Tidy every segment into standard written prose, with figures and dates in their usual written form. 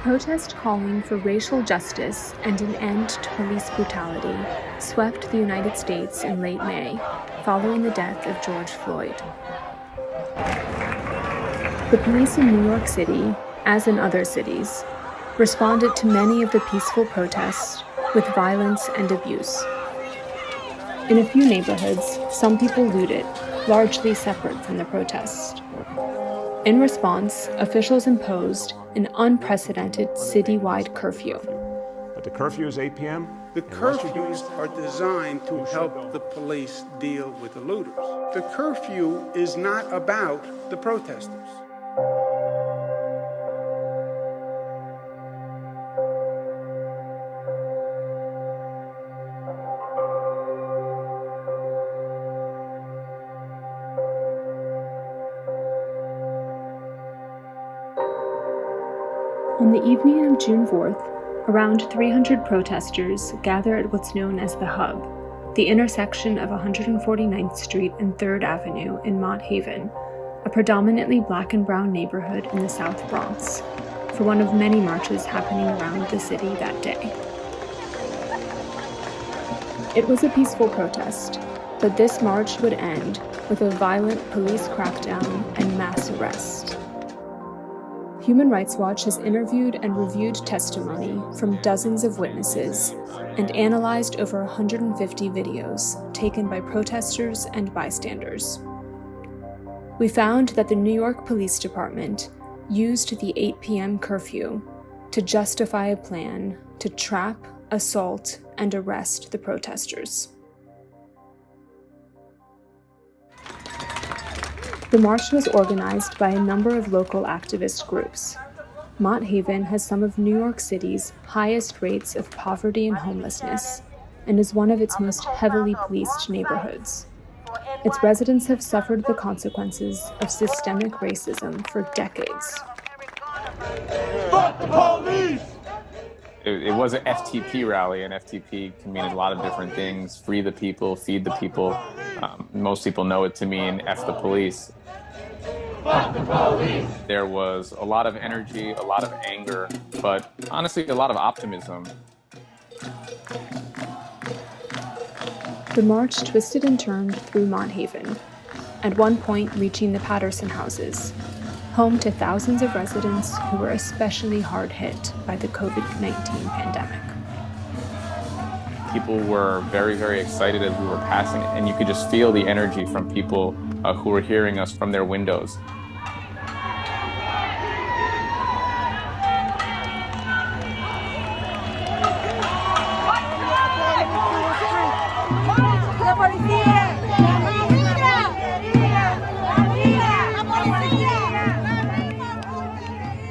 protest calling for racial justice and an end to police brutality swept the United States in late May, following the death of George Floyd. The police in New York City, as in other cities, responded to many of the peaceful protests with violence and abuse. In a few neighborhoods, some people looted, largely separate from the protest. In response, officials imposed an unprecedented citywide curfew. But the curfew is 8 p.m.? The curfews are designed to help the police deal with the looters. The curfew is not about the protesters. On the evening of June 4th, around 300 protesters gather at what's known as the Hub, the intersection of 149th Street and 3rd Avenue in Mott Haven, a predominantly black and brown neighborhood in the South Bronx, for one of many marches happening around the city that day. It was a peaceful protest, but this march would end with a violent police crackdown and mass arrest. Human Rights Watch has interviewed and reviewed testimony from dozens of witnesses and analyzed over 150 videos taken by protesters and bystanders. We found that the New York Police Department used the 8 p.m. curfew to justify a plan to trap, assault, and arrest the protesters. The march was organized by a number of local activist groups. Mott Haven has some of New York City's highest rates of poverty and homelessness, and is one of its most heavily policed neighborhoods. Its residents have suffered the consequences of systemic racism for decades. Fuck the police! It was an FTP rally, and FTP can mean a lot of different things. Free the people, feed the people. Most people know it to mean F the police. Fuck the police! There was a lot of energy, a lot of anger, but honestly, a lot of optimism. The march twisted and turned through Mott Haven, at one point reaching the Patterson houses, home to thousands of residents who were especially hard hit by the COVID-19 pandemic. People were very, very excited as we were passing, and you could just feel the energy from people who were hearing us from their windows.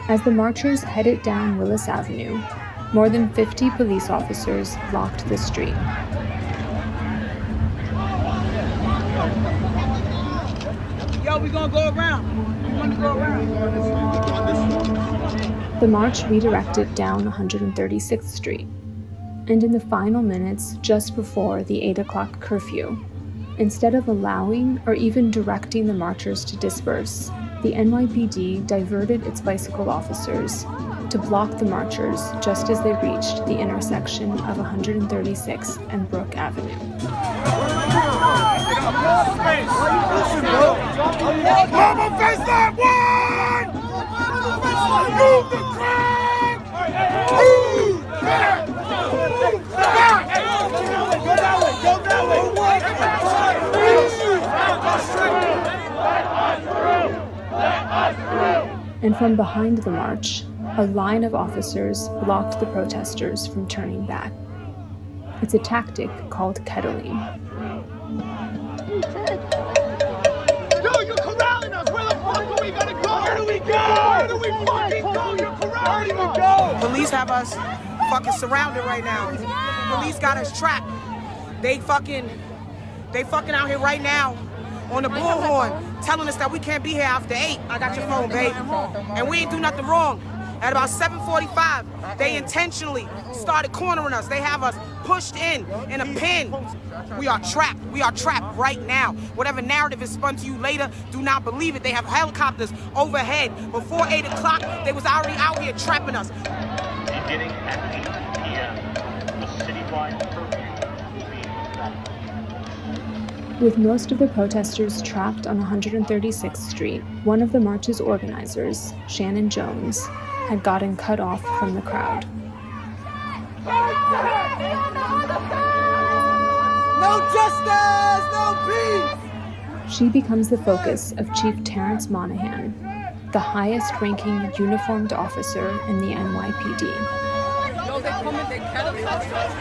As the marchers headed down Willis Avenue, more than 50 police officers blocked the street. Yo, we gonna go around. We want to go around. The march redirected down 136th Street, and in the final minutes just before the 8 o'clock curfew, instead of allowing or even directing the marchers to disperse, the NYPD diverted its bicycle officers to block the marchers just as they reached the intersection of 136th and Brook Avenue. Mama, face that one! Move the crowd! Move back! Move back! Go that way! Go that way! And from behind the march, a line of officers blocked the protesters from turning back. It's a tactic called kettling. Yo, you're corralling us! Where the fuck are we gonna go? Where do we go? Where do we fucking go? You're corralling us! Where do we go? Police have us fucking surrounded right now. Police got us trapped. They fucking out here right now on the bullhorn telling us that we can't be here after 8. I got your phone, babe. And we ain't do nothing wrong. At about 7:45, they intentionally started cornering us. They have us pushed in a pin. We are trapped. We are trapped right now. Whatever narrative is spun to you later, do not believe it. They have helicopters overhead. Before 8 o'clock, they was already out here trapping us. Beginning at 8 p.m., the citywide curfew will be effective. With most of the protesters trapped on 136th Street, one of the march's organizers, Shannon Jones, had gotten cut off from the crowd. No justice, no peace! She becomes the focus of Chief Terrence Monahan, the highest-ranking uniformed officer in the NYPD. Yo, they come in, they cattle touch us.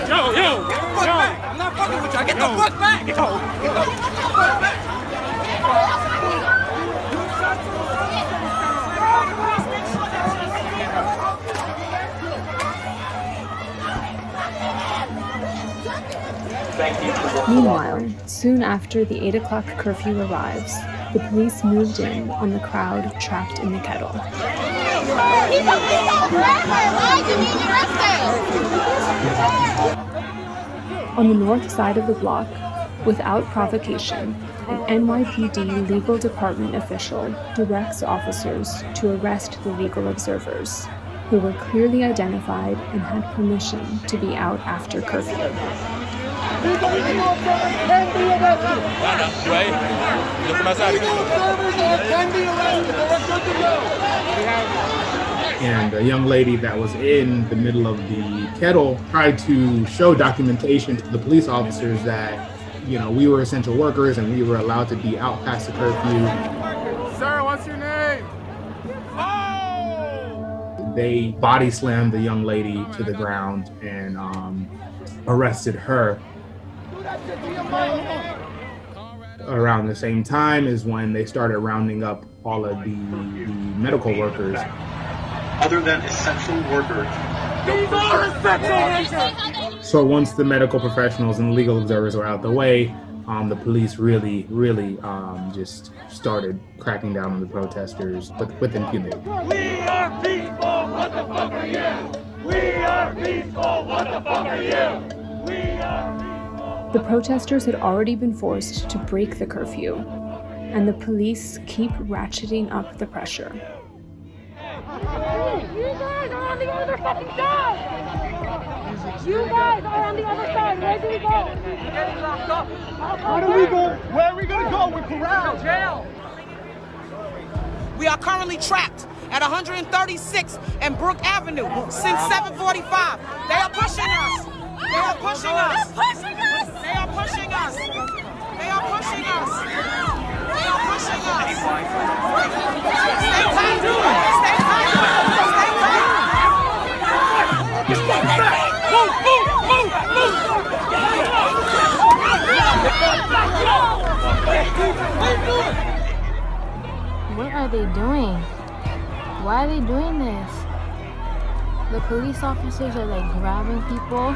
Yo! I'm not fucking with y'all. Get the fuck back! Get the fuck back! Meanwhile, soon after the 8 o'clock curfew arrives, the police moved in on the crowd trapped in the kettle. On the north side of the block, without provocation, an NYPD legal department official directs officers to arrest the legal observers, who were clearly identified and had permission to be out after curfew. And a young lady that was in the middle of the kettle tried to show documentation to the police officers that, we were essential workers and we were allowed to be out past the curfew. Sir, what's your name? They body slammed the young lady to the ground and arrested her. Around the same time is when they started rounding up all of the medical workers. Other than essential workers. So once the medical professionals and legal observers were out the way, the police really just started cracking down on the protesters with impunity. We are peaceful, what the fuck are you? We are peaceful, what the fuck are you? We are peaceful. The protesters had already been forced to break the curfew, and the police keep ratcheting up the pressure. You guys are on the other fucking side! You guys are on the other side! Where do we go? We're getting locked up. How do we go? Where are we gonna go? We're corralled. Jail. We are currently trapped at 136th and Brook Avenue since 7:45. They are pushing us. They are pushing us. They are pushing us. They are pushing us. They are pushing us. Stay tight. Stay tight. Stay tight. Move. What are they doing? Why are they doing this? The police officers are like grabbing people.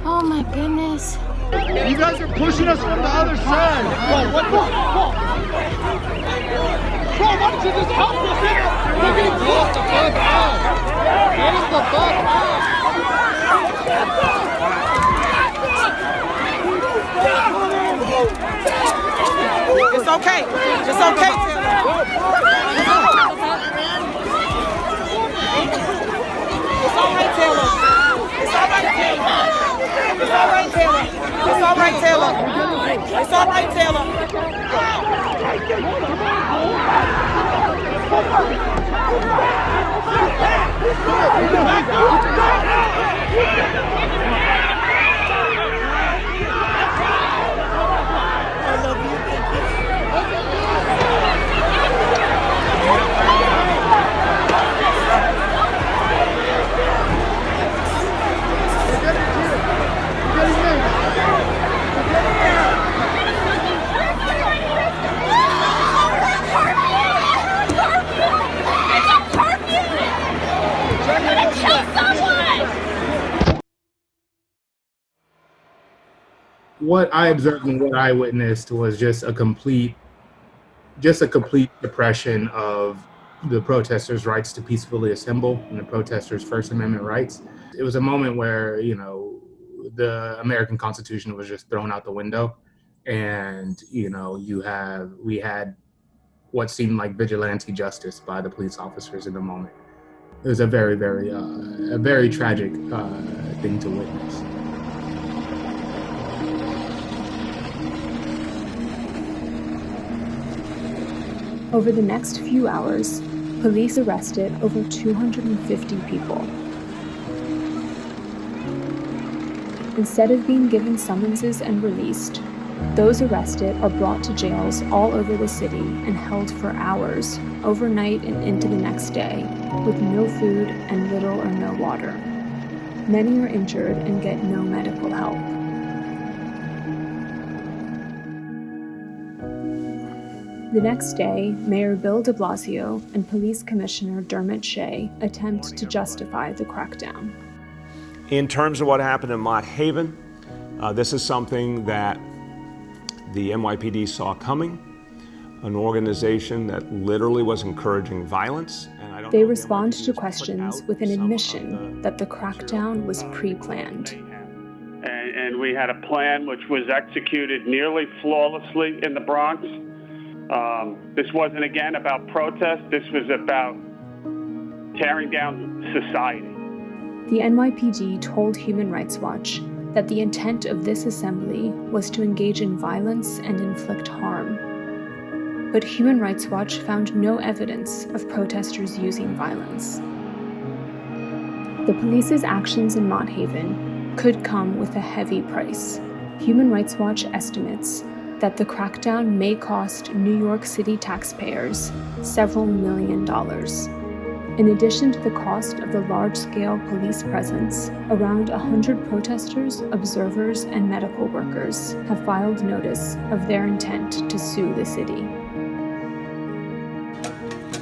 Oh my goodness. You guys are pushing us from the other side. Bro, what the fuck? Bro, why don't you just help us? We're getting close the fuck out. Get us the fuck out. It's okay. It's okay, Taylor. It's all right, Taylor. It's all right, Taylor. It's all right, Taylor. It's all right, Taylor. It's all right, Taylor. It's a curfew! what I observed and what I witnessed was just a complete depression of the protesters' rights to peacefully assemble and the protesters' First Amendment rights. It was a moment where, the American Constitution was just thrown out the window. And, we had what seemed like vigilante justice by the police officers in the moment. It was a very, very tragic thing to witness. Over the next few hours, police arrested over 250 people. Instead of being given summonses and released, those arrested are brought to jails all over the city and held for hours, overnight and into the next day, with no food and little or no water. Many are injured and get no medical help. The next day, Mayor Bill de Blasio and Police Commissioner Dermot Shea attempt to justify the crackdown. In terms of what happened in Mott Haven, this is something that the NYPD saw coming, an organization that literally was encouraging violence. And they respond to questions with an admission that the crackdown was pre-planned. And we had a plan which was executed nearly flawlessly in the Bronx. This wasn't, again, about protest. This was about tearing down society. The NYPD told Human Rights Watch that the intent of this assembly was to engage in violence and inflict harm. But Human Rights Watch found no evidence of protesters using violence. The police's actions in Mott Haven could come with a heavy price. Human Rights Watch estimates that the crackdown may cost New York City taxpayers several $1 million. In addition to the cost of the large-scale police presence, around 100 protesters, observers, and medical workers have filed notice of their intent to sue the city.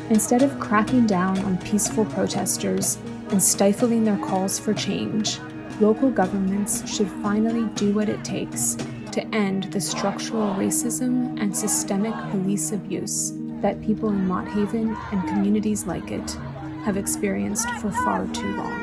Instead of cracking down on peaceful protesters and stifling their calls for change, local governments should finally do what it takes to end the structural racism and systemic police abuse that people in Mott Haven and communities like it have experienced for far too long.